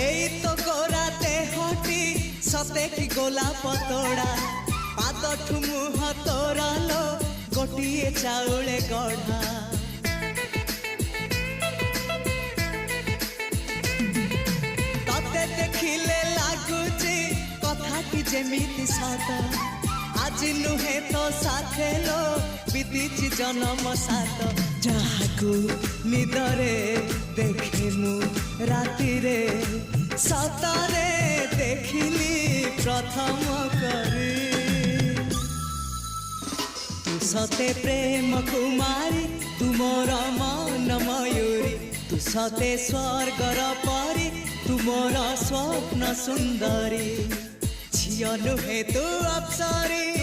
এই তো গোরাতে হটি সতে কি গোলাপ তোড়া পাদঠু মুহ তোরালো গোটিয়ে চাউলে গড়া ততে দেখিলে লাগুছি কথাটি যেমিতি সত আজি নুহে তো সাথে লো বিদিছি জনম সাত যাহাকু নিদরে দেখে মু রাতিরে সতরে দেখিলি প্রথম করে তু সতে প্রেম কুমারী তুমর মন ময়ূরী তু সতে স্বর্গর পরি তুমর স্বপ্ন সুন্দরী ঝিও নুহে তু অপ্সরী